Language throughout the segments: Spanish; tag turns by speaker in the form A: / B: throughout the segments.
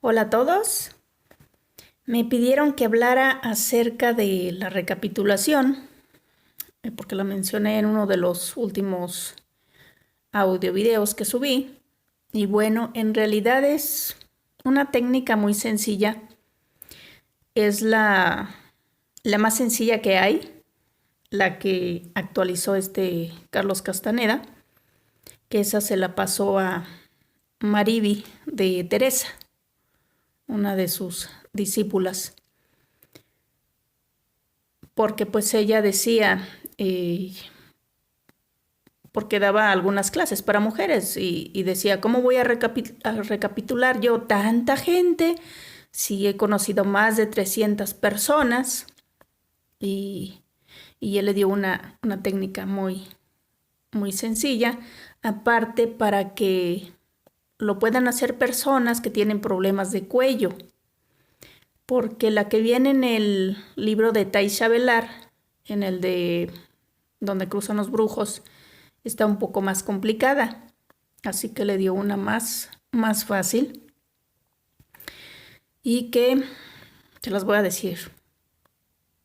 A: Hola a todos. Me pidieron que hablara acerca de la recapitulación, porque la mencioné en uno de los últimos audio videos que subí. Y bueno, en realidad es una técnica muy sencilla. Es la más sencilla que hay, la que actualizó Carlos Castaneda, que esa se la pasó a Mariby de Teresa, una de sus discípulas, porque pues ella decía, porque daba algunas clases para mujeres y decía, ¿cómo voy a recapitular yo tanta gente si he conocido más de 300 personas? Y, y él le dio una técnica muy, muy sencilla, aparte para que lo puedan hacer personas que tienen problemas de cuello, porque la que viene en el libro de Taisha Velar, en el de Donde cruzan los brujos, está un poco más complicada, así que le dio una más fácil y que se las voy a decir.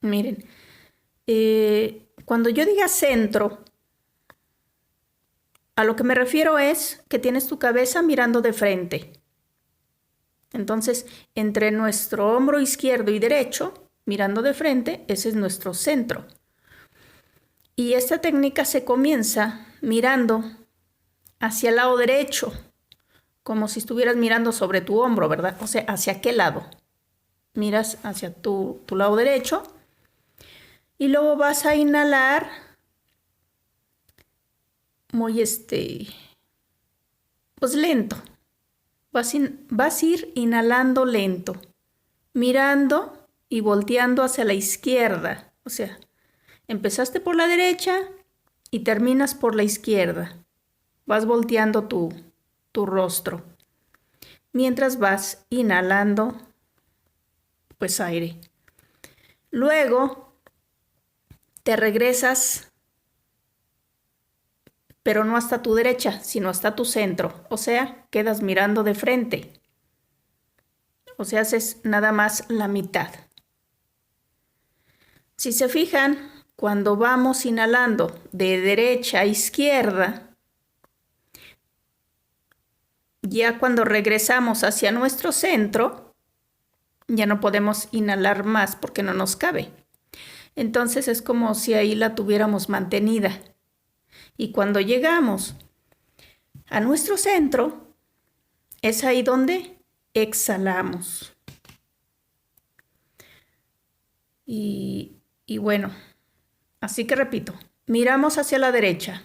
A: Miren, cuando yo diga centro, a lo que me refiero es que tienes tu cabeza mirando de frente. Entonces, entre nuestro hombro izquierdo y derecho, mirando de frente, ese es nuestro centro. Y esta técnica se comienza mirando hacia el lado derecho, como si estuvieras mirando sobre tu hombro, ¿verdad? O sea, ¿hacia qué lado? Miras hacia tu lado derecho y luego vas a inhalar muy pues lento. Vas a ir inhalando lento, mirando y volteando hacia la izquierda. O sea, empezaste por la derecha y terminas por la izquierda. Vas volteando tu rostro mientras vas inhalando pues aire. Luego te regresas, pero no hasta tu derecha, sino hasta tu centro. O sea, quedas mirando de frente. O sea, haces nada más la mitad. Si se fijan, cuando vamos inhalando de derecha a izquierda, ya cuando regresamos hacia nuestro centro, ya no podemos inhalar más porque no nos cabe. Entonces es como si ahí la tuviéramos mantenida. Y cuando llegamos a nuestro centro, es ahí donde exhalamos. Y bueno, así que repito, miramos hacia la derecha.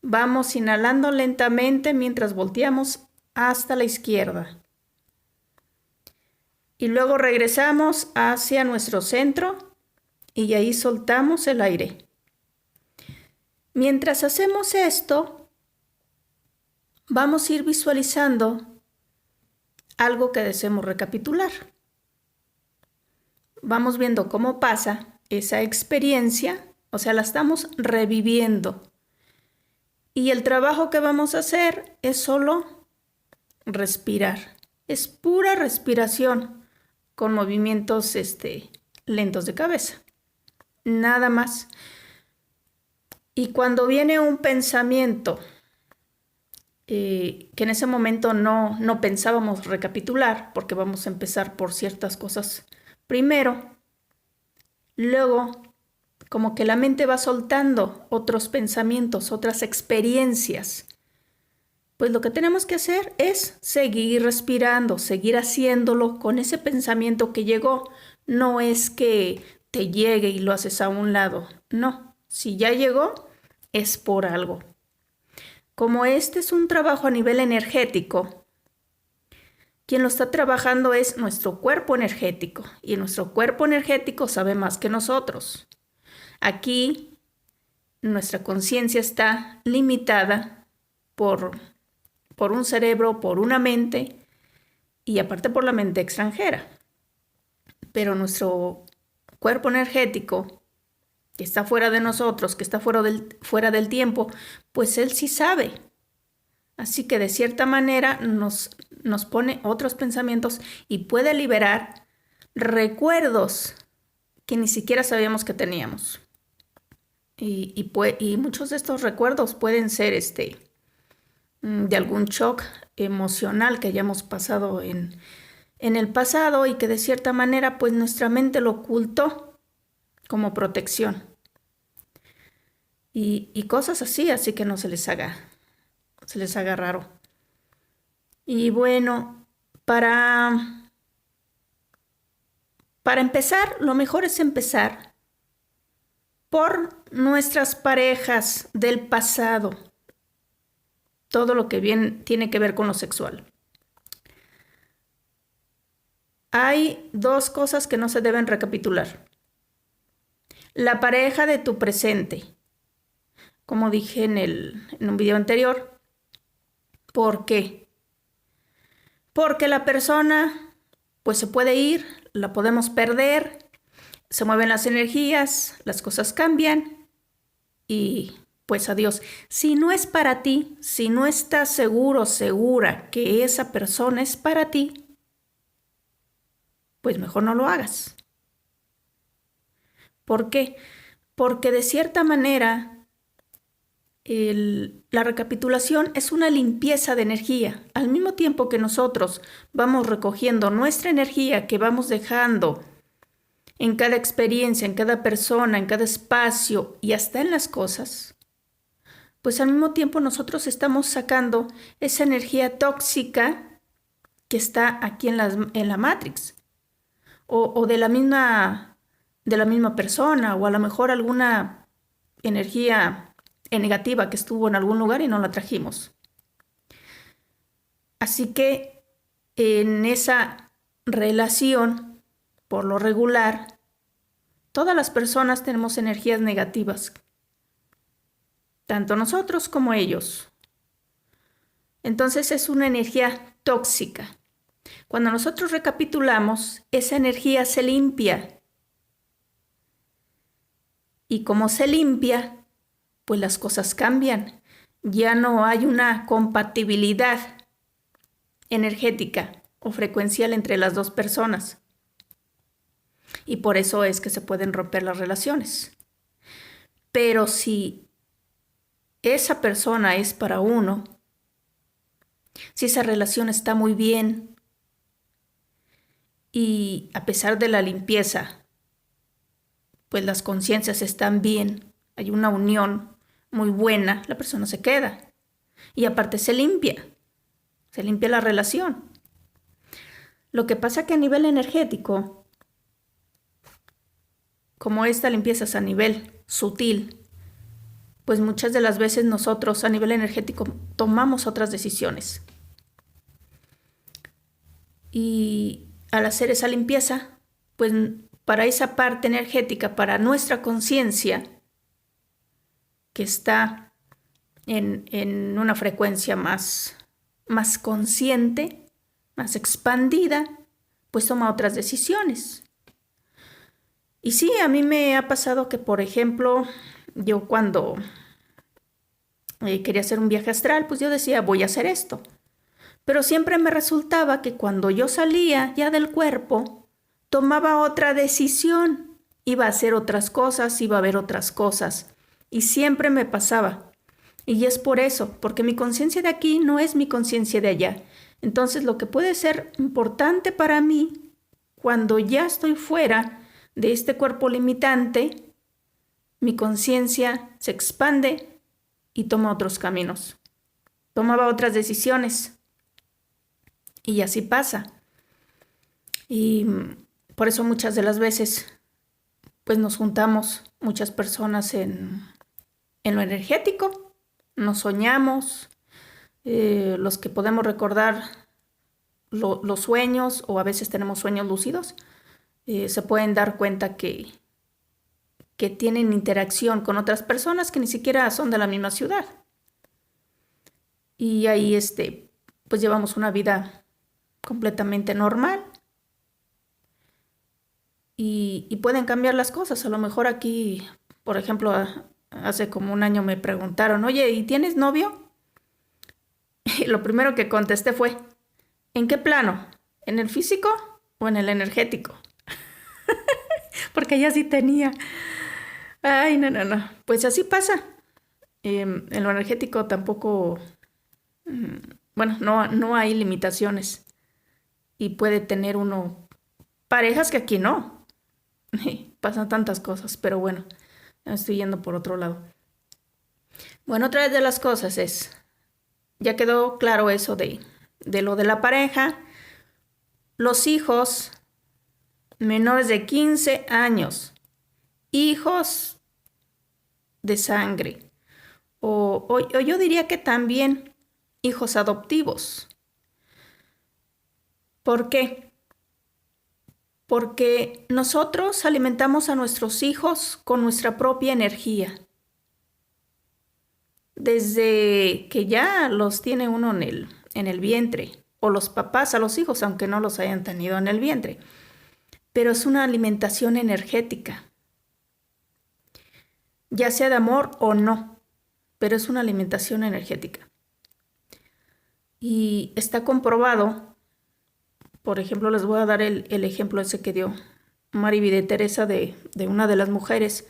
A: Vamos inhalando lentamente mientras volteamos hasta la izquierda. Y luego regresamos hacia nuestro centro y ahí soltamos el aire. Mientras hacemos esto, vamos a ir visualizando algo que deseemos recapitular. Vamos viendo cómo pasa esa experiencia, o sea, la estamos reviviendo. Y el trabajo que vamos a hacer es solo respirar. Es pura respiración con movimientos lentos de cabeza. Nada más. Y cuando viene un pensamiento que en ese momento no pensábamos recapitular, porque vamos a empezar por ciertas cosas primero, luego como que la mente va soltando otros pensamientos, otras experiencias. Pues lo que tenemos que hacer es seguir respirando, seguir haciéndolo con ese pensamiento que llegó. No es que te llegue y lo haces a un lado. No, si ya llegó, es por algo. Como este es un trabajo a nivel energético, quien lo está trabajando es nuestro cuerpo energético. Y nuestro cuerpo energético sabe más que nosotros. Aquí nuestra conciencia está limitada por un cerebro, por una mente y aparte por la mente extranjera. Pero nuestro cuerpo energético, que está fuera de nosotros, que está fuera del tiempo, pues él sí sabe. Así que de cierta manera nos pone otros pensamientos y puede liberar recuerdos que ni siquiera sabíamos que teníamos. Y muchos de estos recuerdos pueden ser de algún shock emocional que hayamos pasado en el pasado y que de cierta manera pues nuestra mente lo ocultó como protección. Y cosas así que no se les haga raro. Y bueno, para empezar, lo mejor es empezar por nuestras parejas del pasado. Todo lo que bien tiene que ver con lo sexual. Hay dos cosas que no se deben recapitular. La pareja de tu presente. Como dije en un video anterior. ¿Por qué? Porque la persona pues se puede ir, la podemos perder, se mueven las energías, las cosas cambian y pues adiós. Si no es para ti, si no estás seguro, segura que esa persona es para ti, pues mejor no lo hagas. ¿Por qué? Porque de cierta manera la recapitulación es una limpieza de energía. Al mismo tiempo que nosotros vamos recogiendo nuestra energía que vamos dejando en cada experiencia, en cada persona, en cada espacio y hasta en las cosas, pues al mismo tiempo nosotros estamos sacando esa energía tóxica que está aquí en la Matrix o de la misma persona, o a lo mejor alguna energía negativa que estuvo en algún lugar y no la trajimos. Así que en esa relación, por lo regular, todas las personas tenemos energías negativas, tanto nosotros como ellos. Entonces es una energía tóxica. Cuando nosotros recapitulamos, esa energía se limpia. Y como se limpia, pues las cosas cambian. Ya no hay una compatibilidad energética o frecuencial entre las dos personas. Y por eso es que se pueden romper las relaciones. Pero si esa persona es para uno, si esa relación está muy bien y a pesar de la limpieza, pues las conciencias están bien, hay una unión muy buena, la persona se queda. Y aparte se limpia la relación. Lo que pasa que a nivel energético, como esta limpieza es a nivel sutil, pues muchas de las veces nosotros a nivel energético tomamos otras decisiones. Y al hacer esa limpieza, pues para esa parte energética, para nuestra conciencia, que está en una frecuencia más consciente, más expandida, pues toma otras decisiones. Y sí, a mí me ha pasado que, por ejemplo, yo cuando quería hacer un viaje astral, pues yo decía, voy a hacer esto. Pero siempre me resultaba que cuando yo salía ya del cuerpo, tomaba otra decisión, iba a hacer otras cosas, iba a ver otras cosas. Y siempre me pasaba. Y es por eso, porque mi conciencia de aquí no es mi conciencia de allá. Entonces, lo que puede ser importante para mí, cuando ya estoy fuera de este cuerpo limitante, mi conciencia se expande y toma otros caminos. Tomaba otras decisiones. Y así pasa. Y por eso muchas de las veces, pues nos juntamos muchas personas en lo energético, nos soñamos, los que podemos recordar los sueños o a veces tenemos sueños lúcidos, se pueden dar cuenta que tienen interacción con otras personas que ni siquiera son de la misma ciudad. Y ahí pues llevamos una vida completamente normal y pueden cambiar las cosas. A lo mejor aquí, por ejemplo, hace como un año me preguntaron, oye, ¿y tienes novio? Y lo primero que contesté fue, ¿en qué plano? ¿En el físico o en el energético? Porque ella sí tenía. Ay, no, no, no. Pues así pasa. En lo energético tampoco, mm, bueno, no hay limitaciones. Y puede tener uno parejas que aquí no. Pasan tantas cosas, pero bueno, ya estoy yendo por otro lado. Bueno, otra de las cosas es, ya quedó claro eso de lo de la pareja, los hijos menores de 15 años, hijos de sangre, o yo diría que también hijos adoptivos. ¿Por qué? Porque nosotros alimentamos a nuestros hijos con nuestra propia energía. Desde que ya los tiene uno en el vientre, o los papás a los hijos, aunque no los hayan tenido en el vientre. Pero es una alimentación energética, ya sea de amor o no, pero es una alimentación energética. Y está comprobado, por ejemplo, les voy a dar el ejemplo ese que dio Mariby de Teresa de una de las mujeres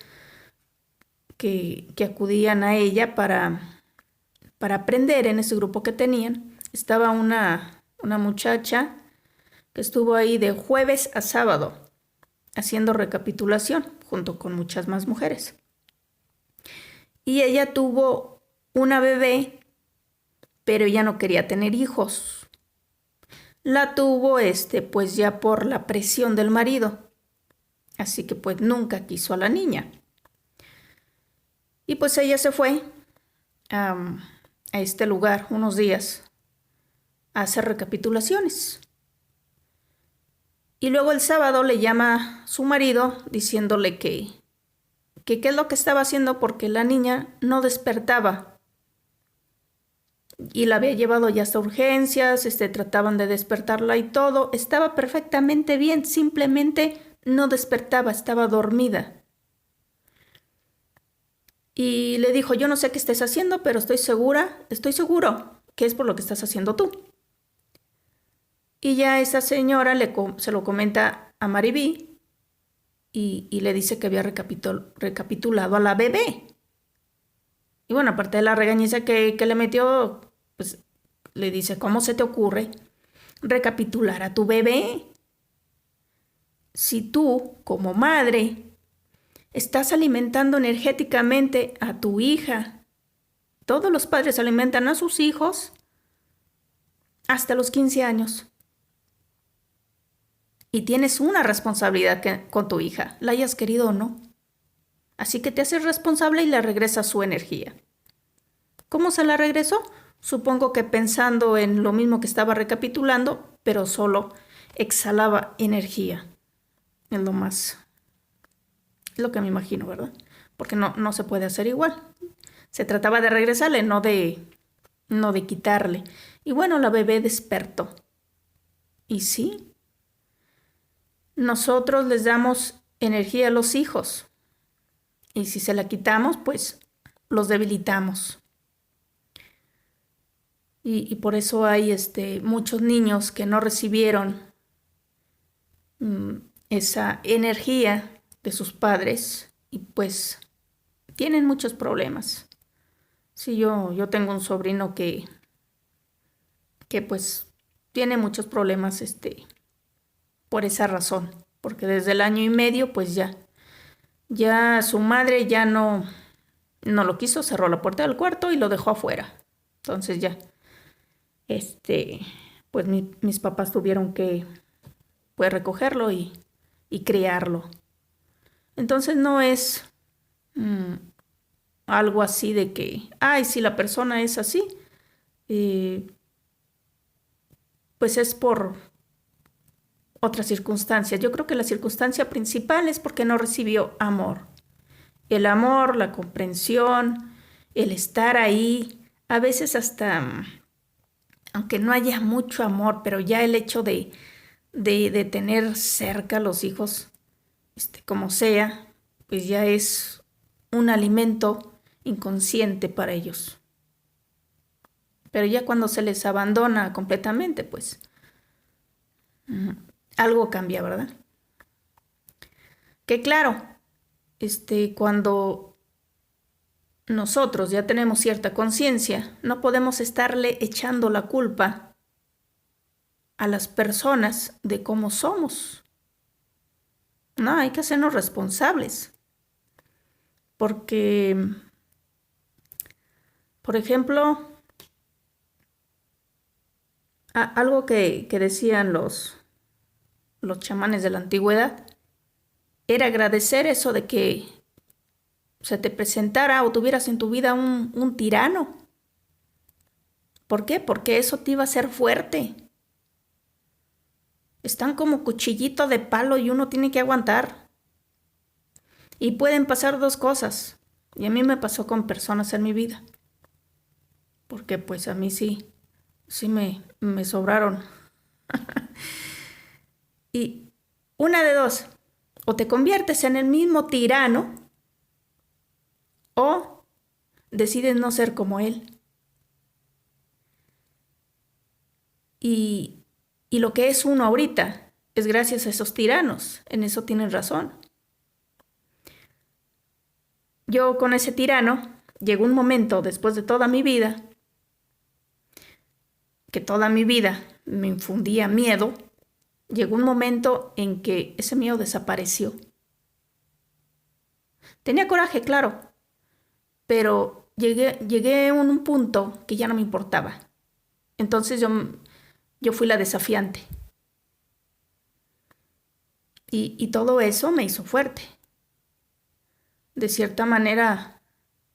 A: que acudían a ella para aprender en ese grupo que tenían. Estaba una muchacha que estuvo ahí de jueves a sábado haciendo recapitulación junto con muchas más mujeres. Y ella tuvo una bebé, pero ella no quería tener hijos. La tuvo pues ya por la presión del marido. Así que pues nunca quiso a la niña. Y pues ella se fue a este lugar unos días a hacer recapitulaciones. Y luego el sábado le llama su marido diciéndole que qué es lo que estaba haciendo porque la niña no despertaba. Y la había llevado ya hasta urgencias, trataban de despertarla y todo. Estaba perfectamente bien, simplemente no despertaba, estaba dormida. Y le dijo, yo no sé qué estés haciendo, pero estoy seguro que es por lo que estás haciendo tú. Y ya esa señora se lo comenta a Mariby y le dice que había recapitulado a la bebé. Y bueno, aparte de la regañiza que le metió, pues le dice, ¿cómo se te ocurre recapitular a tu bebé? Si tú, como madre, estás alimentando energéticamente a tu hija. Todos los padres alimentan a sus hijos hasta los 15 años. Y tienes una responsabilidad con tu hija, la hayas querido o no. Así que te haces responsable y le regresas su energía. ¿Cómo se la regresó? Supongo que pensando en lo mismo que estaba recapitulando, pero solo exhalaba energía. Es lo que me imagino, ¿verdad? Porque no se puede hacer igual. Se trataba de regresarle, no de quitarle. Y bueno, la bebé despertó. Y sí, nosotros les damos energía a los hijos. Y si se la quitamos, pues los debilitamos. Y por eso hay muchos niños que no recibieron esa energía de sus padres y pues tienen muchos problemas. Sí, yo tengo un sobrino que pues tiene muchos problemas por esa razón, porque desde el 1 año y medio pues ya su madre ya no lo quiso, cerró la puerta del cuarto y lo dejó afuera. Entonces ya pues mis papás tuvieron que pues recogerlo y criarlo. Entonces no es algo así de que, ay, si la persona es así, pues es por otras circunstancias. Yo creo que la circunstancia principal es porque no recibió amor. El amor, la comprensión, el estar ahí, a veces hasta, aunque no haya mucho amor, pero ya el hecho de tener cerca a los hijos, como sea, pues ya es un alimento inconsciente para ellos. Pero ya cuando se les abandona completamente, pues algo cambia, ¿verdad? Que claro, cuando nosotros ya tenemos cierta conciencia, no podemos estarle echando la culpa a las personas de cómo somos. No, hay que hacernos responsables. Porque, por ejemplo, algo que decían los chamanes de la antigüedad era agradecer eso de que se te presentara o tuvieras en tu vida un tirano. ¿Por qué? Porque eso te iba a hacer fuerte. Están como cuchillito de palo y uno tiene que aguantar. Y pueden pasar dos cosas. Y a mí me pasó con personas en mi vida. Porque pues a mí sí me sobraron. Y una de dos. O te conviertes en el mismo tirano o decides no ser como él. Y lo que es uno ahorita es gracias a esos tiranos. En eso tienen razón. Yo con ese tirano llegó un momento después de toda mi vida, que toda mi vida me infundía miedo, llegó un momento en que ese miedo desapareció. Tenía coraje, claro, pero llegué a un punto que ya no me importaba. Entonces yo fui la desafiante. Y todo eso me hizo fuerte. De cierta manera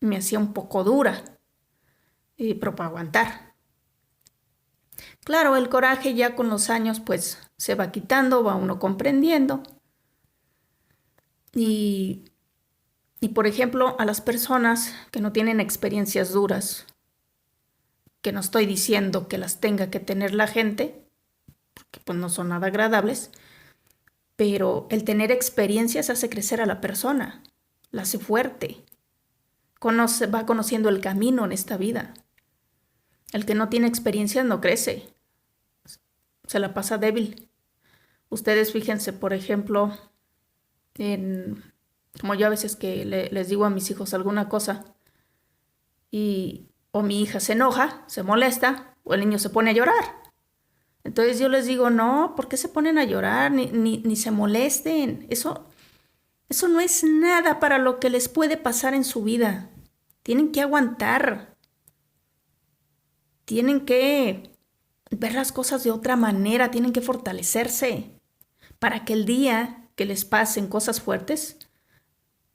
A: me hacía un poco dura, pero para aguantar. Claro, el coraje ya con los años pues se va quitando, va uno comprendiendo. Y por ejemplo, a las personas que no tienen experiencias duras, que no estoy diciendo que las tenga que tener la gente, porque pues no son nada agradables, pero el tener experiencias hace crecer a la persona, la hace fuerte, va conociendo el camino en esta vida. El que no tiene experiencias no crece, se la pasa débil. Ustedes fíjense, por ejemplo, como yo a veces que les digo a mis hijos alguna cosa o mi hija se enoja, se molesta, o el niño se pone a llorar. Entonces yo les digo, no, ¿por qué se ponen a llorar? Ni se molesten. Eso no es nada para lo que les puede pasar en su vida. Tienen que aguantar. Tienen que ver las cosas de otra manera, tienen que fortalecerse para que el día que les pasen cosas fuertes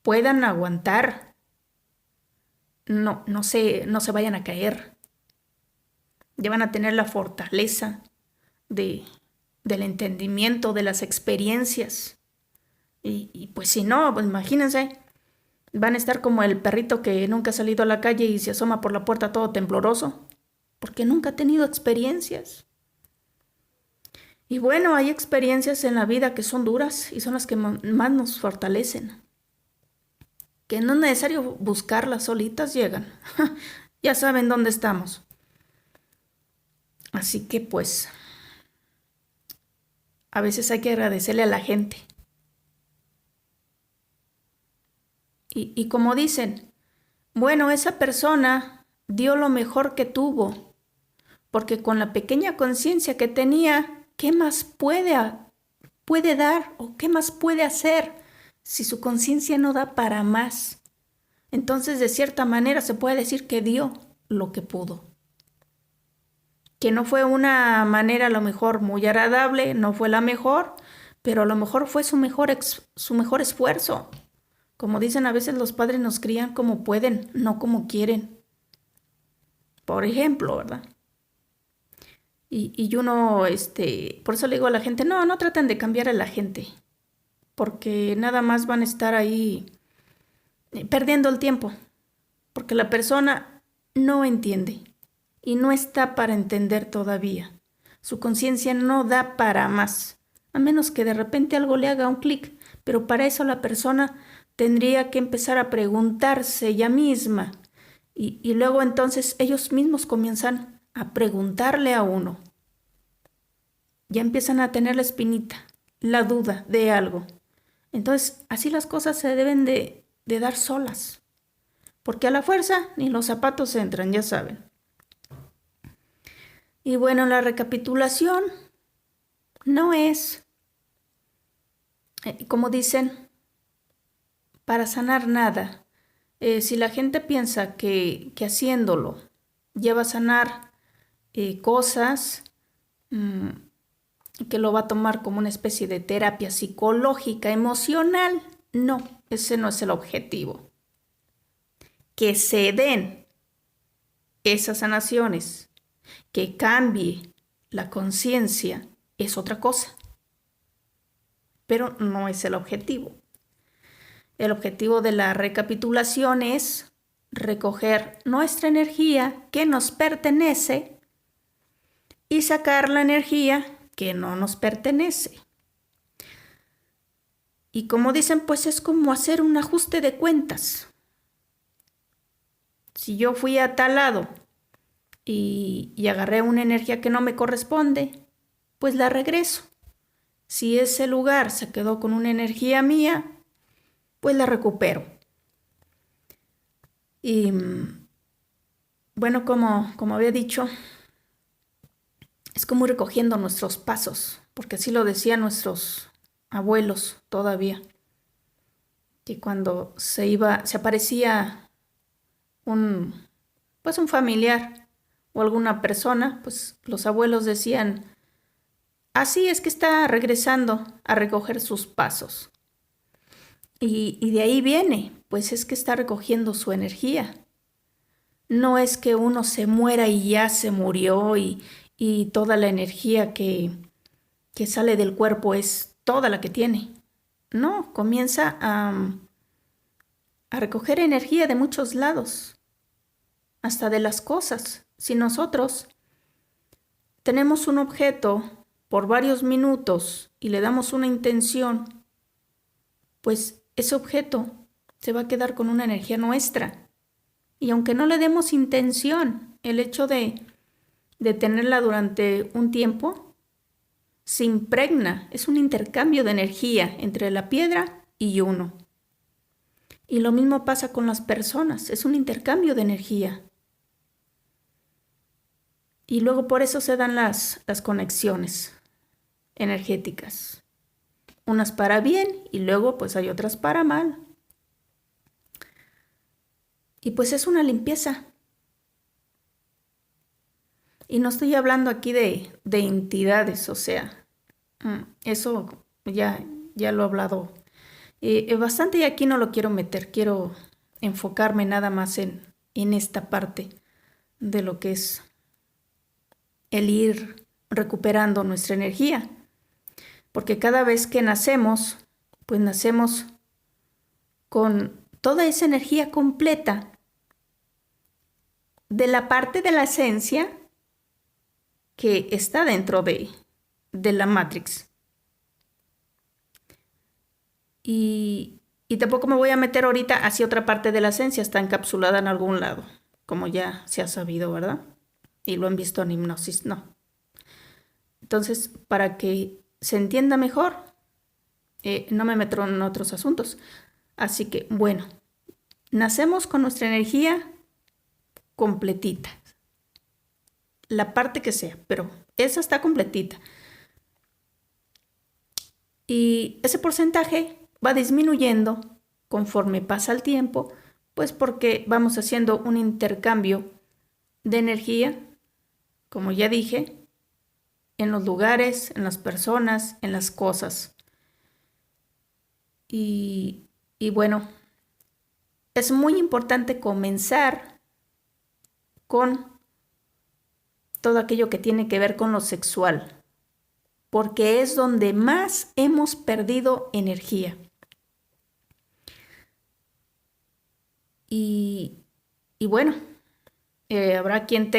A: puedan aguantar. No se vayan a caer. Ya van a tener la fortaleza del entendimiento, de las experiencias. Y pues si no, pues imagínense, van a estar como el perrito que nunca ha salido a la calle y se asoma por la puerta todo tembloroso, porque nunca ha tenido experiencias. Y bueno, hay experiencias en la vida que son duras y son las que más nos fortalecen. Que no es necesario buscarlas, solitas llegan. Ya saben dónde estamos. Así que pues, a veces hay que agradecerle a la gente. Y como dicen, bueno, esa persona dio lo mejor que tuvo, porque con la pequeña conciencia que tenía, ¿qué más puede dar o qué más puede hacer si su conciencia no da para más? Entonces, de cierta manera, se puede decir que dio lo que pudo. Que no fue una manera a lo mejor muy agradable, no fue la mejor, pero a lo mejor fue su mejor esfuerzo. Como dicen, a veces los padres nos crían como pueden, no como quieren. Por ejemplo, ¿verdad? Y uno, por eso le digo a la gente, no traten de cambiar a la gente, porque nada más van a estar ahí perdiendo el tiempo, porque la persona no entiende y no está para entender todavía. Su conciencia no da para más, a menos que de repente algo le haga un clic, pero para eso la persona tendría que empezar a preguntarse ella misma y luego entonces ellos mismos comienzan a preguntarle a uno. Ya empiezan a tener la espinita, la duda de algo. Entonces, así las cosas se deben de dar solas. Porque a la fuerza ni los zapatos entran, ya saben. Y bueno, la recapitulación no es, como dicen, para sanar nada. Si la gente piensa que haciéndolo ya va a sanar cosas, que lo va a tomar como una especie de terapia psicológica, emocional, no, ese no es el objetivo. Que se den esas sanaciones, que cambie la conciencia, es otra cosa. Pero no es el objetivo. El objetivo de la recapitulación es recoger nuestra energía que nos pertenece y sacar la energía que no nos pertenece. Y como dicen, pues es como hacer un ajuste de cuentas. Si yo fui a tal lado y agarré una energía que no me corresponde, pues la regreso. Si ese lugar se quedó con una energía mía, pues la recupero. Y bueno, como había dicho, es como ir recogiendo nuestros pasos, porque así lo decían nuestros abuelos todavía, que cuando se aparecía un familiar o alguna persona, pues los abuelos decían, así es que está regresando a recoger sus pasos. Y de ahí viene, pues es que está recogiendo su energía. No es que uno se muera y ya se murió y toda la energía que sale del cuerpo es toda la que tiene. No, comienza a recoger energía de muchos lados, hasta de las cosas. Si nosotros tenemos un objeto por varios minutos y le damos una intención, pues ese objeto se va a quedar con una energía nuestra. Y aunque no le demos intención, el hecho de tenerla durante un tiempo, se impregna, es un intercambio de energía entre la piedra y uno. Y lo mismo pasa con las personas, es un intercambio de energía. Y luego por eso se dan las conexiones energéticas. Unas para bien y luego pues hay otras para mal. Y pues es una limpieza. Y no estoy hablando aquí de entidades, o sea, eso ya lo he hablado bastante y aquí no lo quiero meter, quiero enfocarme nada más en esta parte de lo que es el ir recuperando nuestra energía. Porque cada vez que nacemos, pues nacemos con toda esa energía completa de la parte de la esencia que está dentro de la Matrix. Y tampoco me voy a meter ahorita hacia otra parte de la esencia, está encapsulada en algún lado, como ya se ha sabido, ¿verdad? Y lo han visto en hipnosis, no. Entonces, para que se entienda mejor, no me meto en otros asuntos. Así que, bueno, nacemos con nuestra energía completita. La parte que sea, pero esa está completita. Y ese porcentaje va disminuyendo conforme pasa el tiempo, pues porque vamos haciendo un intercambio de energía, como ya dije, en los lugares, en las personas, en las cosas. Y bueno, es muy importante comenzar con todo aquello que tiene que ver con lo sexual, porque es donde más hemos perdido energía. Y bueno, habrá quien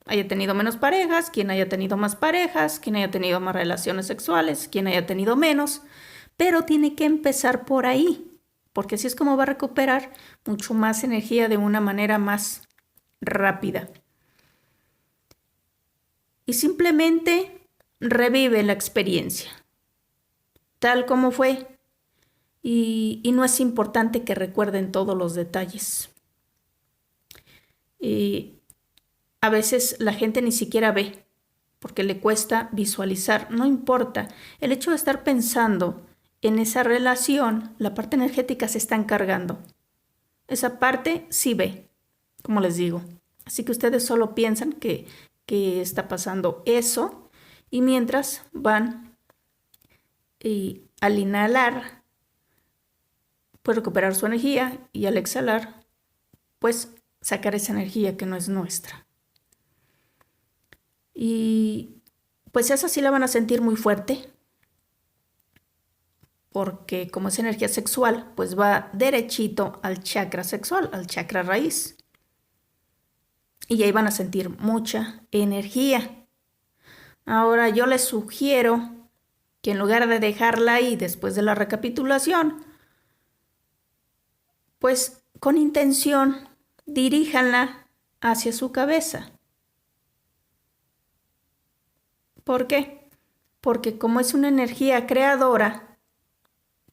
A: haya tenido menos parejas, quien haya tenido más parejas, quien haya tenido más relaciones sexuales, quien haya tenido menos, pero tiene que empezar por ahí, porque así es como va a recuperar mucho más energía de una manera más rápida. y simplemente revive la experiencia, tal como fue, y no es importante que recuerden todos los detalles. Y a veces la gente ni siquiera ve, porque le cuesta visualizar, no importa. El hecho de estar pensando en esa relación, la parte energética se está encargando. Esa parte sí ve, como les digo. Así que ustedes solo piensan que está pasando eso y mientras van y al inhalar, pues recuperar su energía y al exhalar, pues sacar esa energía que no es nuestra. Y pues esa sí la van a sentir muy fuerte, porque como es energía sexual, pues va derechito al chakra sexual, al chakra raíz. Y ahí van a sentir mucha energía. Ahora yo les sugiero que en lugar de dejarla ahí después de la recapitulación, pues con intención diríjanla hacia su cabeza. ¿Por qué? Porque como es una energía creadora,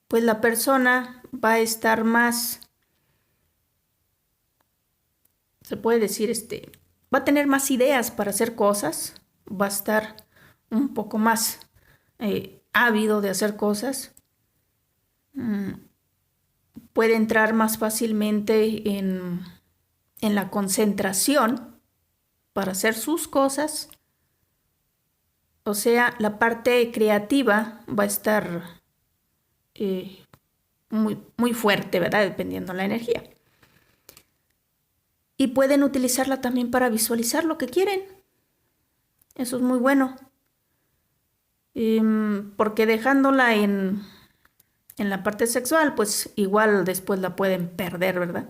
A: pues la persona va a estar más, se puede decir, va a tener más ideas para hacer cosas, va a estar un poco más ávido de hacer cosas, puede entrar más fácilmente en la concentración para hacer sus cosas. O sea, la parte creativa va a estar muy fuerte, ¿verdad? Dependiendo de la energía. Y pueden utilizarla también para visualizar lo que quieren. Eso es muy bueno. Porque dejándola en la parte sexual, pues igual después la pueden perder, ¿verdad?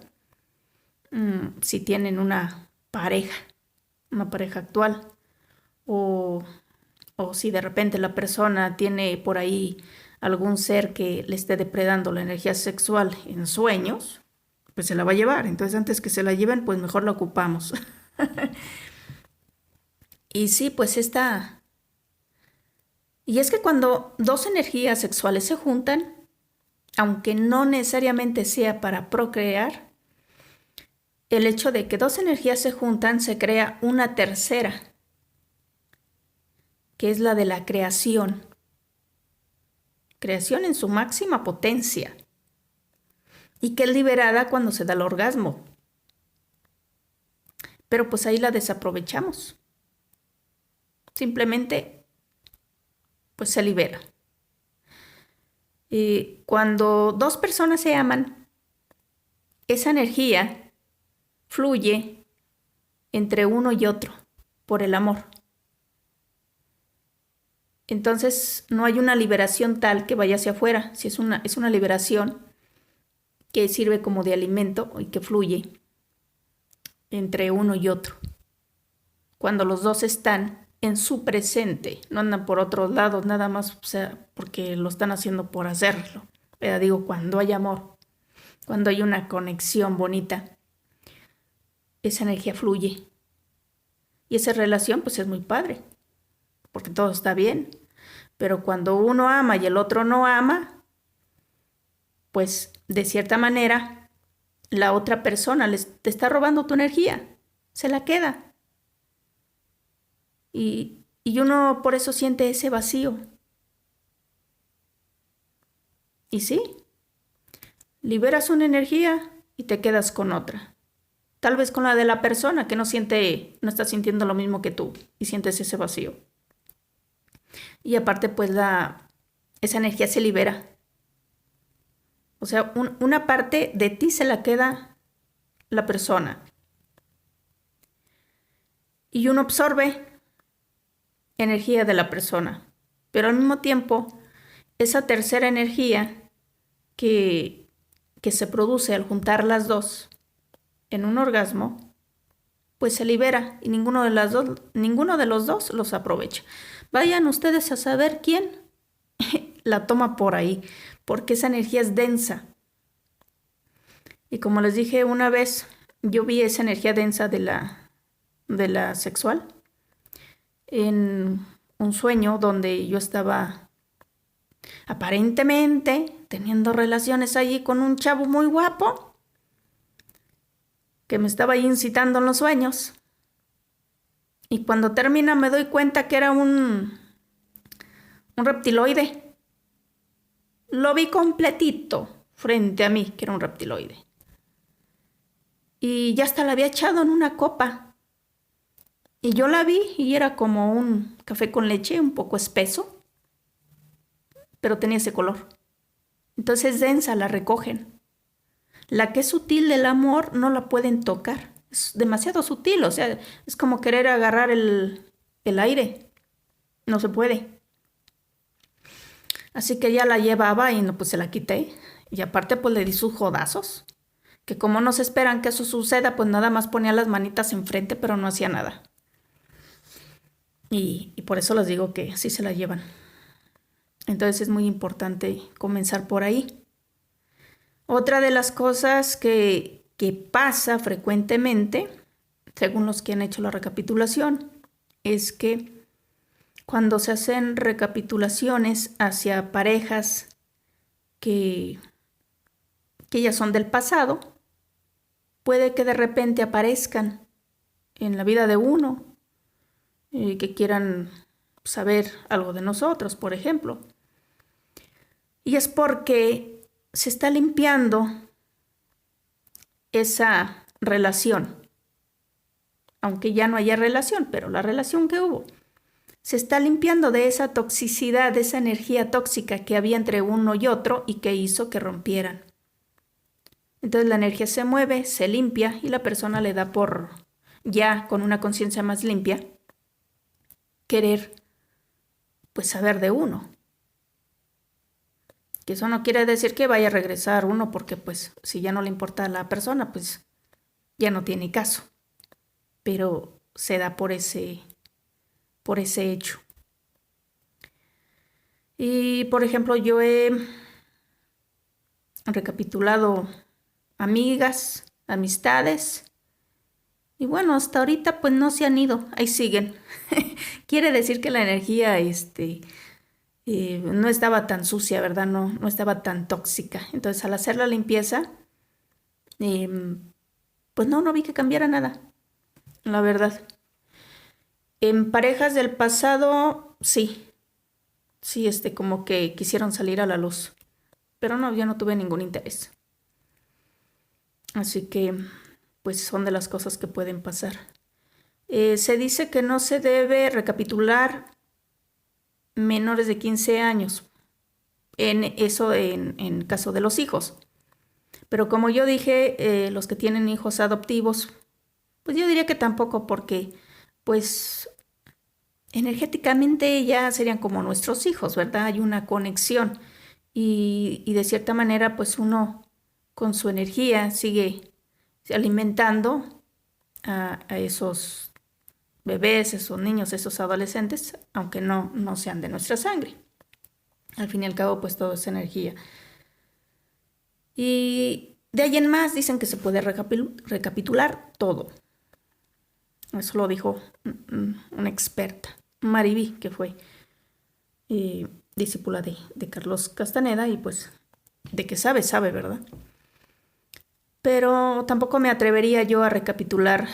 A: Si tienen una pareja actual. O si de repente la persona tiene por ahí algún ser que le esté depredando la energía sexual en sueños, pues se la va a llevar. Entonces antes que se la lleven, pues mejor la ocupamos. Y sí, pues esta... Y es que cuando dos energías sexuales se juntan, aunque no necesariamente sea para procrear, el hecho de que dos energías se juntan se crea una tercera, que es la de la creación. Creación en su máxima potencia. Y que es liberada cuando se da el orgasmo. Pero pues ahí la desaprovechamos. Simplemente, pues se libera. Y cuando dos personas se aman, esa energía fluye entre uno y otro por el amor. Entonces no hay una liberación tal que vaya hacia afuera, si es una liberación que sirve como de alimento y que fluye entre uno y otro. Cuando los dos están en su presente, no andan por otros lados, nada más, o sea, porque lo están haciendo por hacerlo. Pero digo, cuando hay amor, cuando hay una conexión bonita, esa energía fluye. Y esa relación, pues es muy padre, porque todo está bien. Pero cuando uno ama y el otro no ama, pues de cierta manera la otra persona te está robando tu energía, se la queda. Y uno por eso siente ese vacío. Y sí, liberas una energía y te quedas con otra. Tal vez con la de la persona que no está sintiendo lo mismo que tú y sientes ese vacío. Y aparte, pues esa energía se libera. O sea, una parte de ti se la queda la persona. Y uno absorbe energía de la persona. Pero al mismo tiempo, esa tercera energía que se produce al juntar las dos en un orgasmo, pues se libera y ninguno de los dos los aprovecha. Vayan ustedes a saber quién la toma por ahí, porque esa energía es densa. Y como les dije una vez, yo vi esa energía densa de la sexual en un sueño donde yo estaba aparentemente teniendo relaciones allí con un chavo muy guapo que me estaba ahí incitando en los sueños. Y cuando termina me doy cuenta que era un reptiloide. Lo vi completito frente a mí, que era un reptiloide. Y ya hasta la había echado en una copa. Y yo la vi y era como un café con leche, un poco espeso, pero tenía ese color. Entonces es densa, la recogen. La que es sutil del amor no la pueden tocar. Es demasiado sutil, o sea, es como querer agarrar el aire. No se puede. Así que ya la llevaba y no, pues se la quité. Y aparte pues le di sus jodazos. Que como no se esperan que eso suceda, pues nada más ponía las manitas enfrente, pero no hacía nada. Y por eso les digo que sí se la llevan. Entonces es muy importante comenzar por ahí. Otra de las cosas que pasa frecuentemente, según los que han hecho la recapitulación, es que cuando se hacen recapitulaciones hacia parejas que ya son del pasado, puede que de repente aparezcan en la vida de uno, que quieran saber algo de nosotros, por ejemplo. Y es porque se está limpiando esa relación, aunque ya no haya relación, pero la relación que hubo. Se está limpiando de esa toxicidad, de esa energía tóxica que había entre uno y otro y que hizo que rompieran. Entonces la energía se mueve, se limpia y la persona le da por, ya con una conciencia más limpia, querer pues saber de uno. Que eso no quiere decir que vaya a regresar uno porque pues si ya no le importa a la persona pues ya no tiene caso. Pero se da por ese hecho. Y por ejemplo yo he recapitulado amigas, amistades y bueno, hasta ahorita pues no se han ido, ahí siguen. Quiere decir que la energía no estaba tan sucia, ¿verdad? No estaba tan tóxica. Entonces, al hacer la limpieza, pues no vi que cambiara nada, la verdad. En parejas del pasado, sí, como que quisieron salir a la luz, pero no, yo no tuve ningún interés. Así que, pues son de las cosas que pueden pasar. Se dice que no se debe recapitular menores de 15 años. En caso de los hijos. Pero como yo dije, los que tienen hijos adoptivos, pues yo diría que tampoco porque, pues, energéticamente ya serían como nuestros hijos, ¿verdad? Hay una conexión y de cierta manera, pues uno con su energía sigue alimentando a esos bebés, esos niños, esos adolescentes, aunque no sean de nuestra sangre. Al fin y al cabo, pues todo es energía. Y de ahí en más dicen que se puede recapitular todo. Eso lo dijo una experta, Mariví, que fue discípula de Carlos Castaneda y pues de que sabe, ¿verdad? Pero tampoco me atrevería yo a recapitular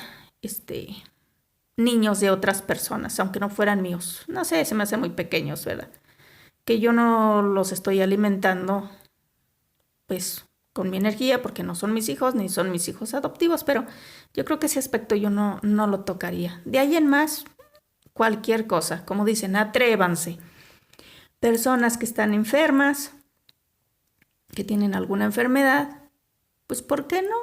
A: niños de otras personas, aunque no fueran míos. No sé, se me hacen muy pequeños, ¿verdad? Que yo no los estoy alimentando, pues, con mi energía, porque no son mis hijos, ni son mis hijos adoptivos, pero yo creo que ese aspecto yo no lo tocaría. De ahí en más, cualquier cosa, como dicen, atrévanse. Personas que están enfermas, que tienen alguna enfermedad, pues, ¿por qué no?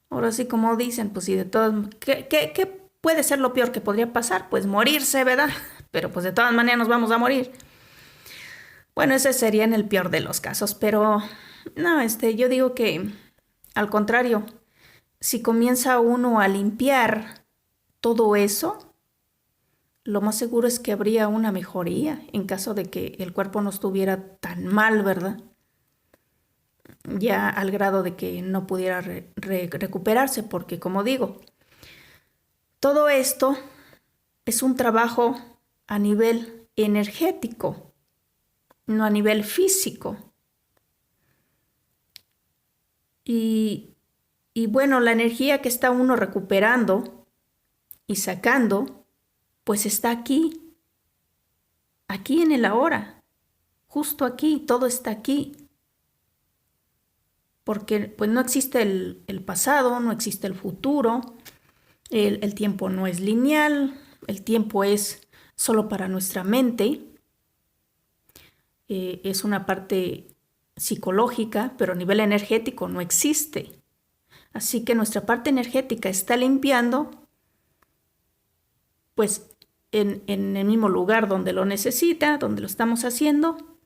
A: Ahora sí, como dicen, pues, si de todas, ¿qué puede ser lo peor que podría pasar? Pues morirse, ¿verdad? Pero pues de todas maneras nos vamos a morir. Bueno, ese sería en el peor de los casos, pero no, yo digo que al contrario, si comienza uno a limpiar todo eso, lo más seguro es que habría una mejoría en caso de que el cuerpo no estuviera tan mal, ¿verdad? Ya al grado de que no pudiera recuperarse, porque como digo, todo esto es un trabajo a nivel energético, no a nivel físico. Y bueno, la energía que está uno recuperando y sacando, pues está aquí, aquí en el ahora, justo aquí, todo está aquí. Porque pues no existe el pasado, no existe el futuro, el tiempo no es lineal, el tiempo es solo para nuestra mente, es una parte psicológica, pero a nivel energético no existe. Así que nuestra parte energética está limpiando, pues en el mismo lugar donde lo necesita, donde lo estamos haciendo,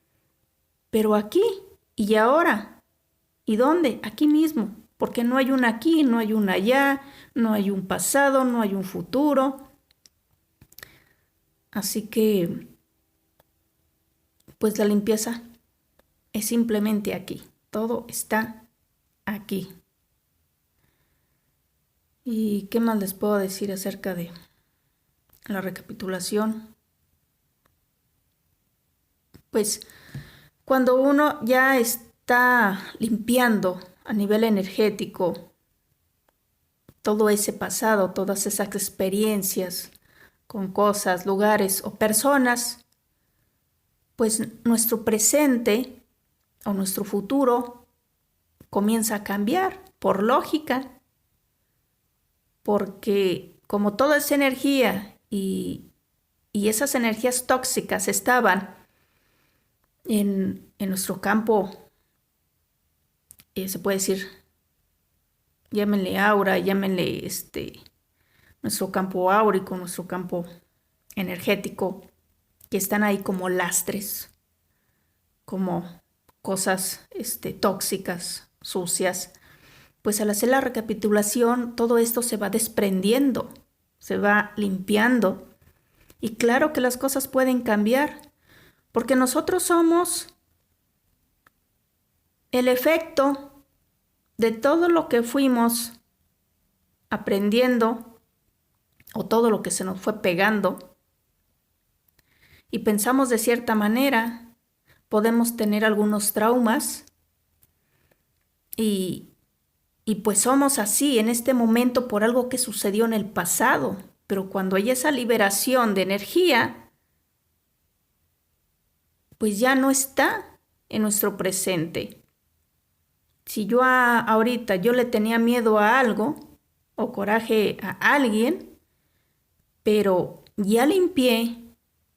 A: pero aquí y ahora. ¿Y dónde? Aquí mismo, porque no hay un aquí, no hay un allá, no hay un pasado, no hay un futuro. Así que, pues la limpieza es simplemente aquí, todo está aquí. ¿Y qué más les puedo decir acerca de la recapitulación? Pues cuando uno ya está limpiando a nivel energético todo ese pasado, todas esas experiencias con cosas, lugares o personas, pues nuestro presente o nuestro futuro comienza a cambiar por lógica, porque como toda esa energía y esas energías tóxicas estaban en nuestro campo, se puede decir, llámenle aura, llámenle nuestro campo áurico, nuestro campo energético, que están ahí como lastres, como cosas tóxicas, sucias. Pues al hacer la recapitulación, todo esto se va desprendiendo, se va limpiando. Y claro que las cosas pueden cambiar, porque nosotros somos el efecto de todo lo que fuimos aprendiendo o todo lo que se nos fue pegando y pensamos de cierta manera, podemos tener algunos traumas y pues somos así en este momento por algo que sucedió en el pasado, pero cuando hay esa liberación de energía, pues ya no está en nuestro presente. Si yo ahorita yo le tenía miedo a algo o coraje a alguien, pero ya limpié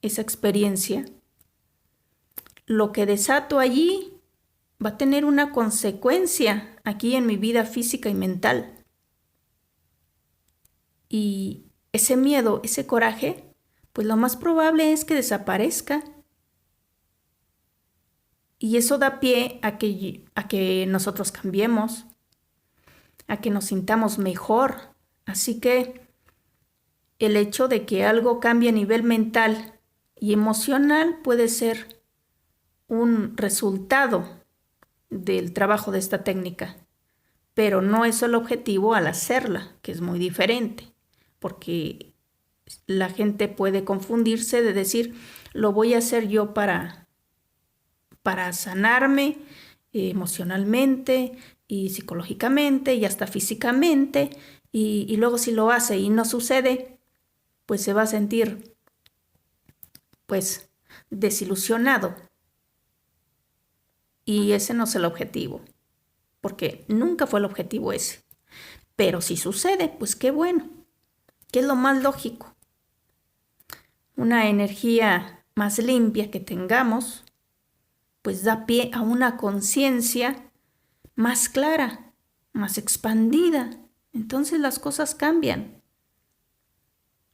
A: esa experiencia, lo que desato allí va a tener una consecuencia aquí en mi vida física y mental. Y ese miedo, ese coraje, pues lo más probable es que desaparezca. Y eso da pie a que nosotros cambiemos, a que nos sintamos mejor. Así que el hecho de que algo cambie a nivel mental y emocional puede ser un resultado del trabajo de esta técnica, pero no es el objetivo al hacerla, que es muy diferente, porque la gente puede confundirse de decir, lo voy a hacer yo para sanarme emocionalmente y psicológicamente y hasta físicamente, y luego si lo hace y no sucede, pues se va a sentir pues desilusionado. Y ese no es el objetivo, porque nunca fue el objetivo ese. Pero si sucede, pues qué bueno, que es lo más lógico. Una energía más limpia que tengamos, pues da pie a una conciencia más clara, más expandida. Entonces las cosas cambian.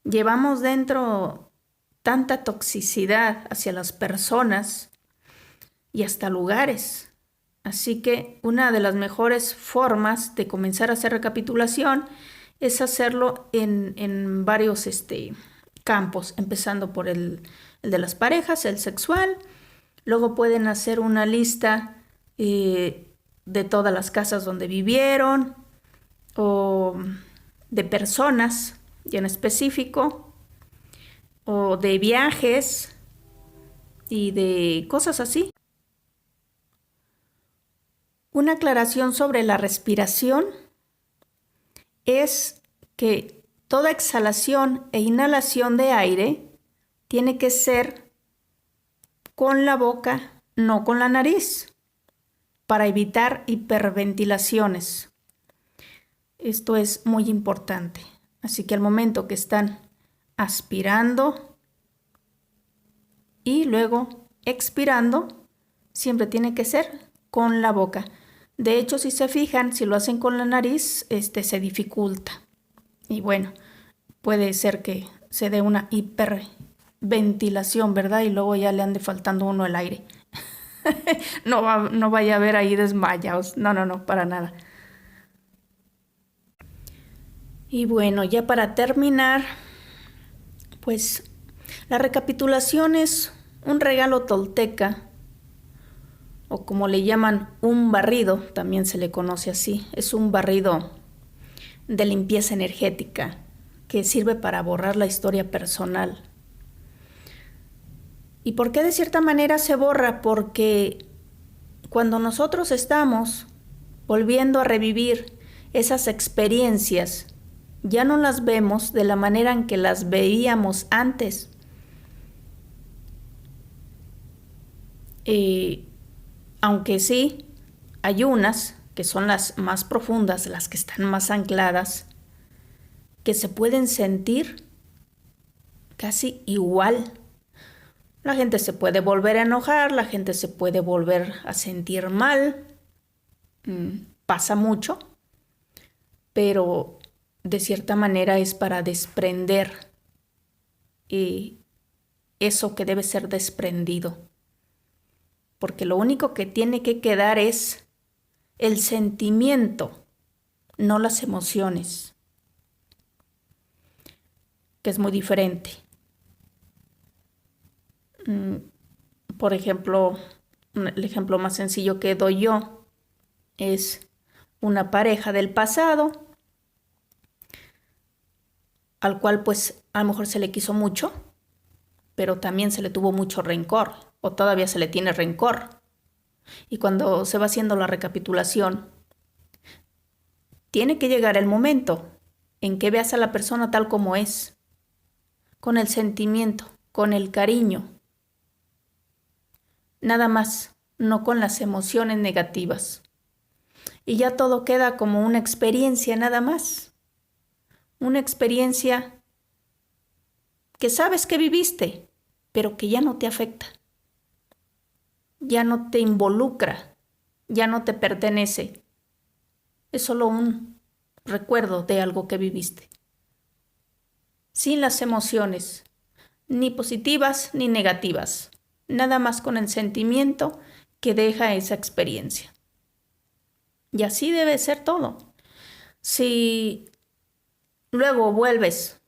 A: Llevamos dentro tanta toxicidad hacia las personas y hasta lugares. Así que una de las mejores formas de comenzar a hacer recapitulación es hacerlo en varios campos, empezando por el de las parejas, el sexual. Luego pueden hacer una lista de todas las casas donde vivieron o de personas y en específico. o de viajes y de cosas así. Una aclaración sobre la respiración es que toda exhalación e inhalación de aire tiene que ser con la boca, no con la nariz, para evitar hiperventilaciones. Esto es muy importante. Así que al momento que están aspirando y luego expirando, siempre tiene que ser con la boca. De hecho, si se fijan, si lo hacen con la nariz, se dificulta. Y bueno, puede ser que se dé una hiperventilación, ¿verdad? Y luego ya le ande faltando uno el aire. No vaya a haber ahí desmayados. No, para nada. Y bueno, ya para terminar, pues la recapitulación es un regalo tolteca, o como le llaman, un barrido, también se le conoce así. Es un barrido de limpieza energética que sirve para borrar la historia personal. ¿Y por qué de cierta manera se borra? Porque cuando nosotros estamos volviendo a revivir esas experiencias, ya no las vemos de la manera en que las veíamos antes. Aunque sí, hay unas que son las más profundas, las que están más ancladas, que se pueden sentir casi igual. La gente se puede volver a enojar, la gente se puede volver a sentir mal. Pasa mucho, pero de cierta manera es para desprender eso que debe ser desprendido. Porque lo único que tiene que quedar es el sentimiento, no las emociones, que es muy diferente. Por ejemplo, el ejemplo más sencillo que doy yo es una pareja del pasado al cual pues a lo mejor se le quiso mucho, pero también se le tuvo mucho rencor o todavía se le tiene rencor. Y cuando se va haciendo la recapitulación, tiene que llegar el momento en que veas a la persona tal como es, con el sentimiento, con el cariño, nada más, no con las emociones negativas. Y ya todo queda como una experiencia nada más, una experiencia que sabes que viviste, pero que ya no te afecta, ya no te involucra, ya no te pertenece. Es solo un recuerdo de algo que viviste, sin las emociones, ni positivas ni negativas, nada más con el sentimiento que deja esa experiencia. Y así debe ser todo. Si luego vuelves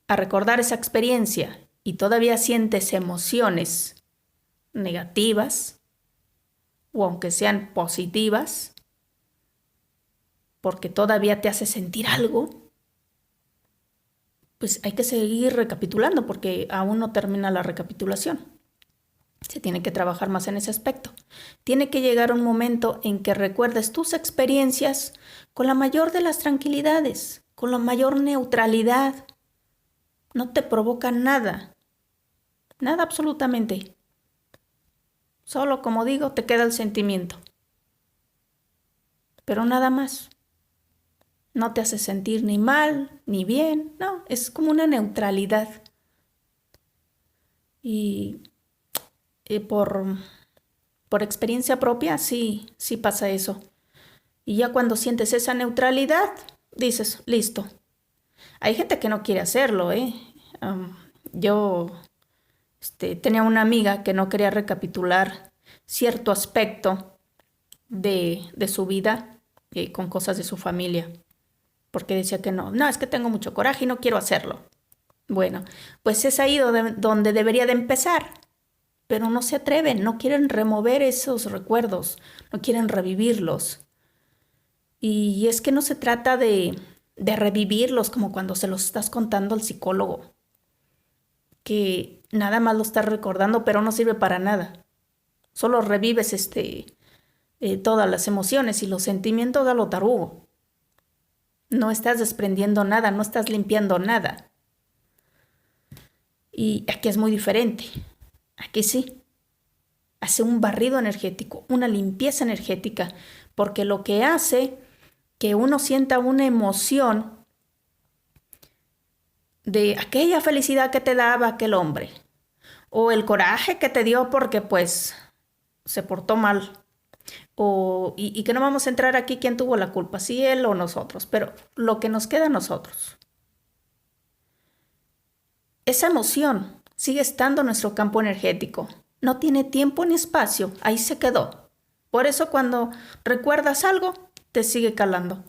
A: a recordar esa experiencia y todavía sientes emociones negativas, o aunque sean positivas, porque todavía te hace sentir algo, pues hay que seguir recapitulando porque aún no termina la recapitulación. Se tiene que trabajar más en ese aspecto. Tiene que llegar un momento en que recuerdes tus experiencias con la mayor de las tranquilidades, con la mayor neutralidad. No te provoca nada, nada absolutamente. Solo, como digo, te queda el sentimiento. Pero nada más. No te hace sentir ni mal, ni bien. No, es como una neutralidad. Y por experiencia propia, sí pasa eso. Y ya cuando sientes esa neutralidad, dices, listo. Hay gente que no quiere hacerlo, ¿eh? Yo tenía una amiga que no quería recapitular cierto aspecto de su vida con cosas de su familia, porque decía que no, es que tengo mucho coraje y no quiero hacerlo. Bueno, pues es ahí donde debería de empezar, pero no se atreven, no quieren remover esos recuerdos, no quieren revivirlos. Y es que no se trata de revivirlos como cuando se los estás contando al psicólogo. que nada más lo estás recordando, pero no sirve para nada. Solo revives todas las emociones y los sentimientos a lo tarugo. No estás desprendiendo nada, no estás limpiando nada. Y aquí es muy diferente. Aquí sí. Hace un barrido energético, una limpieza energética, porque lo que hace que uno sienta una emoción de aquella felicidad que te daba aquel hombre, o el coraje que te dio porque pues se portó mal, y que no vamos a entrar aquí quién tuvo la culpa, si él o nosotros, pero lo que nos queda a nosotros. Esa emoción sigue estando en nuestro campo energético, no tiene tiempo ni espacio, ahí se quedó. Por eso cuando recuerdas algo, te sigue calando,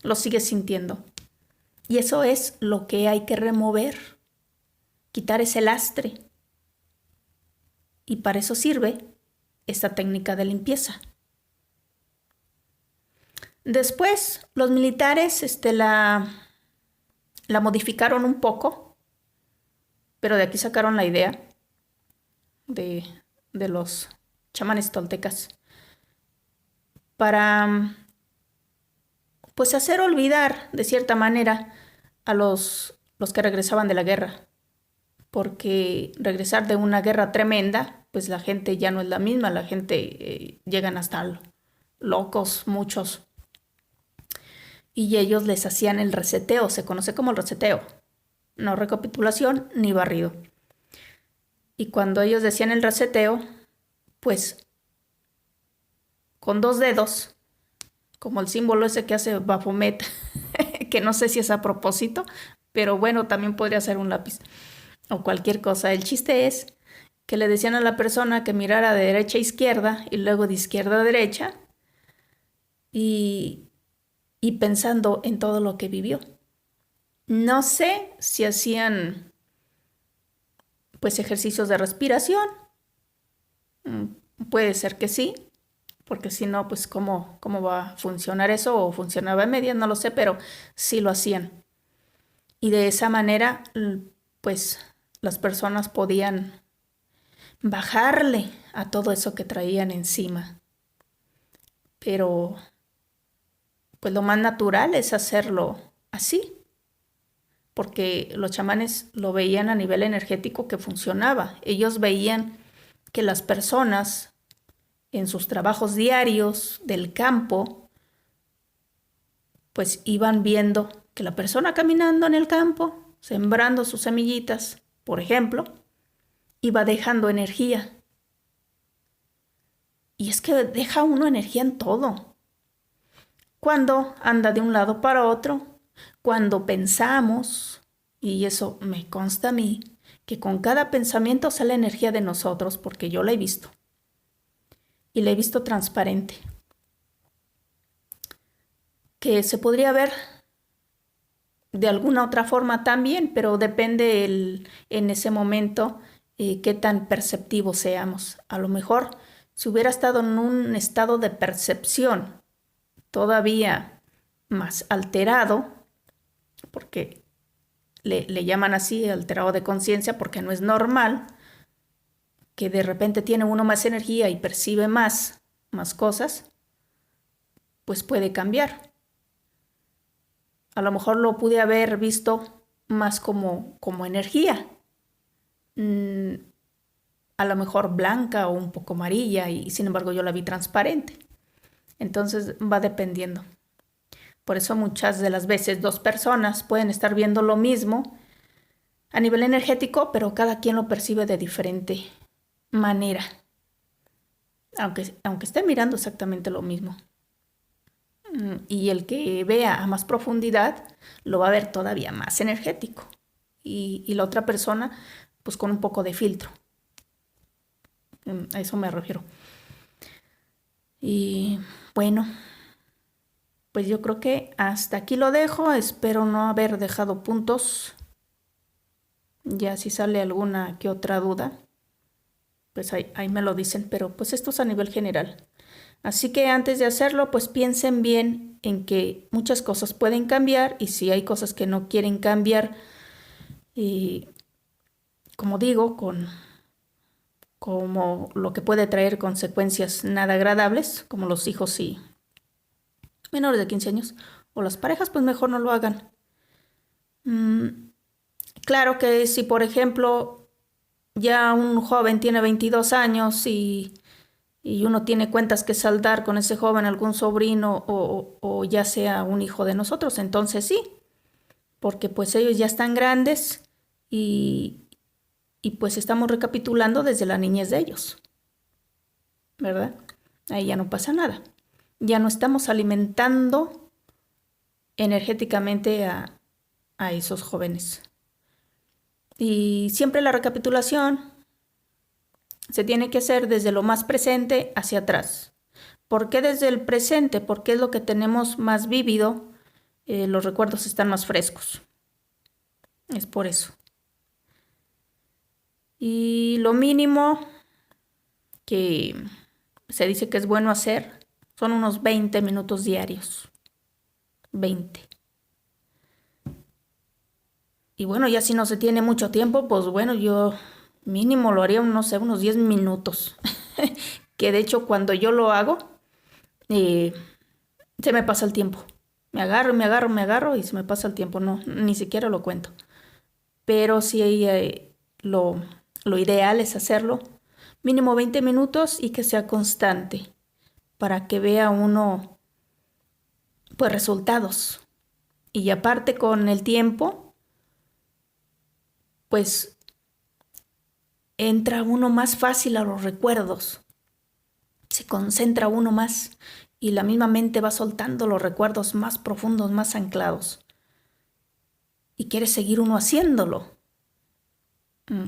A: lo sigues sintiendo. Y eso es lo que hay que remover, quitar ese lastre. Y para eso sirve esta técnica de limpieza. Después, los militares la modificaron un poco, pero de aquí sacaron la idea de los chamanes toltecas para pues hacer olvidar de cierta manera a los que regresaban de la guerra, porque regresar de una guerra tremenda, pues la gente ya no es la misma, la gente llegan hasta locos, muchos, y ellos les hacían el reseteo, se conoce como el reseteo, no recapitulación ni barrido. Y cuando ellos decían el reseteo, pues con 2 dedos, como el símbolo ese que hace Baphomet, que no sé si es a propósito, pero bueno, también podría ser un lápiz o cualquier cosa. El chiste es que le decían a la persona que mirara de derecha a izquierda y luego de izquierda a derecha y pensando en todo lo que vivió. No sé si hacían pues ejercicios de respiración. Puede ser que sí, porque si no, pues ¿cómo va a funcionar eso? O funcionaba en medias, no lo sé, pero sí lo hacían. Y de esa manera, pues las personas podían bajarle a todo eso que traían encima. Pero, pues lo más natural es hacerlo así, porque los chamanes lo veían a nivel energético que funcionaba. Ellos veían que las personas en sus trabajos diarios del campo, pues iban viendo que la persona caminando en el campo, sembrando sus semillitas, por ejemplo, iba dejando energía. Y es que deja uno energía en todo. Cuando anda de un lado para otro, cuando pensamos, y eso me consta a mí, que con cada pensamiento sale energía de nosotros, porque yo la he visto. Y la he visto transparente. Que se podría ver de alguna otra forma también, pero depende en ese momento qué tan perceptivos seamos. A lo mejor si hubiera estado en un estado de percepción todavía más alterado, porque le llaman así alterado de conciencia, porque no es normal que de repente tiene uno más energía y percibe más cosas, pues puede cambiar. A lo mejor lo pude haber visto más como energía. A lo mejor blanca o un poco amarilla y sin embargo yo la vi transparente. Entonces va dependiendo. Por eso muchas de las veces 2 personas pueden estar viendo lo mismo a nivel energético, pero cada quien lo percibe de diferente manera. Aunque esté mirando exactamente lo mismo. Y el que vea a más profundidad lo va a ver todavía más energético. Y la otra persona, pues con un poco de filtro. A eso me refiero. Y bueno, pues yo creo que hasta aquí lo dejo. Espero no haber dejado puntos. Ya si sale alguna que otra duda, pues ahí me lo dicen. Pero pues esto es a nivel general. Así que antes de hacerlo, pues piensen bien en que muchas cosas pueden cambiar y si hay cosas que no quieren cambiar, como digo, como lo que puede traer consecuencias nada agradables, como los hijos y menores de 15 años, o las parejas, pues mejor no lo hagan. Claro que si, por ejemplo, ya un joven tiene 22 años y uno tiene cuentas que saldar con ese joven, algún sobrino o ya sea un hijo de nosotros, entonces sí, porque pues ellos ya están grandes y, y pues estamos recapitulando desde la niñez de ellos, ¿verdad? Ahí ya no pasa nada. Ya no estamos alimentando energéticamente a esos jóvenes. Y siempre la recapitulación se tiene que hacer desde lo más presente hacia atrás. ¿Por qué desde el presente? Porque es lo que tenemos más vívido, los recuerdos están más frescos. Es por eso. Y lo mínimo que se dice que es bueno hacer son unos 20 minutos diarios. 20. Y bueno, ya si no se tiene mucho tiempo, pues bueno, yo mínimo lo haría, no sé, unos 10 minutos. Que de hecho cuando yo lo hago, eh, se me pasa el tiempo. Me agarro y se me pasa el tiempo. No, ni siquiera lo cuento. Pero sí, lo ideal es hacerlo mínimo 20 minutos y que sea constante para que vea uno pues resultados. Y aparte con el tiempo, pues entra uno más fácil a los recuerdos. Se concentra uno más y la misma mente va soltando los recuerdos más profundos, más anclados. Y quiere seguir uno haciéndolo.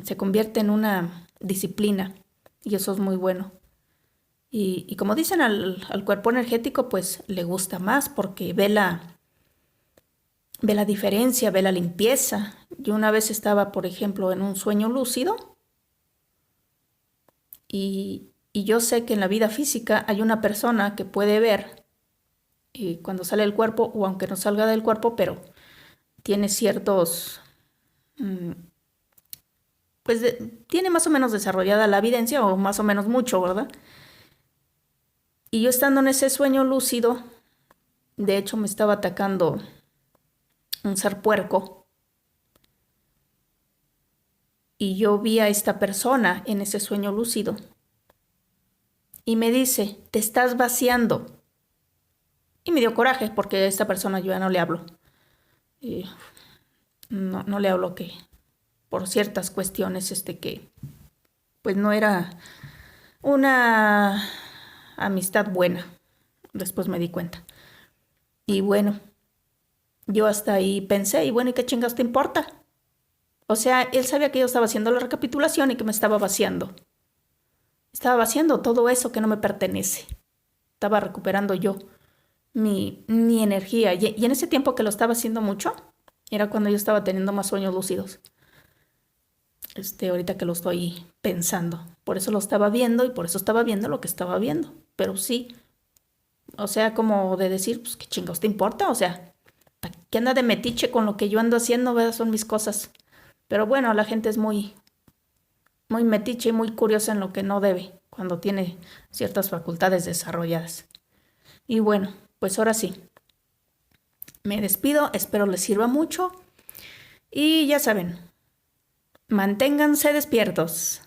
A: Se convierte en una disciplina y eso es muy bueno. Y como dicen al cuerpo energético, pues le gusta más porque ve la diferencia, ve la limpieza. Yo una vez estaba, por ejemplo, en un sueño lúcido y yo sé que en la vida física hay una persona que puede ver cuando sale del cuerpo o aunque no salga del cuerpo, pero tiene ciertos, pues tiene más o menos desarrollada la evidencia o más o menos mucho, ¿verdad? Y yo estando en ese sueño lúcido, de hecho me estaba atacando un ser puerco y yo vi a esta persona en ese sueño lúcido y me dice, te estás vaciando. Y me dio coraje porque a esta persona yo ya no le hablo. Y no le hablo que por ciertas cuestiones que pues no era una amistad buena. Después me di cuenta. Y bueno, yo hasta ahí pensé, y bueno, ¿y qué chingas te importa? O sea, él sabía que yo estaba haciendo la recapitulación y que me estaba vaciando. Estaba vaciando todo eso que no me pertenece. Estaba recuperando yo mi energía. Y en ese tiempo que lo estaba haciendo mucho, era cuando yo estaba teniendo más sueños lúcidos. Ahorita que lo estoy pensando. Por eso lo estaba viendo y por eso estaba viendo lo que estaba viendo. Pero sí, o sea, como de decir, pues, ¿qué chingados te importa? O sea, ¿qué anda de metiche con lo que yo ando haciendo? ¿Verdad? Son mis cosas. Pero bueno, la gente es muy metiche y muy curiosa en lo que no debe, cuando tiene ciertas facultades desarrolladas. Y bueno, pues ahora sí, me despido, espero les sirva mucho y ya saben, manténganse despiertos.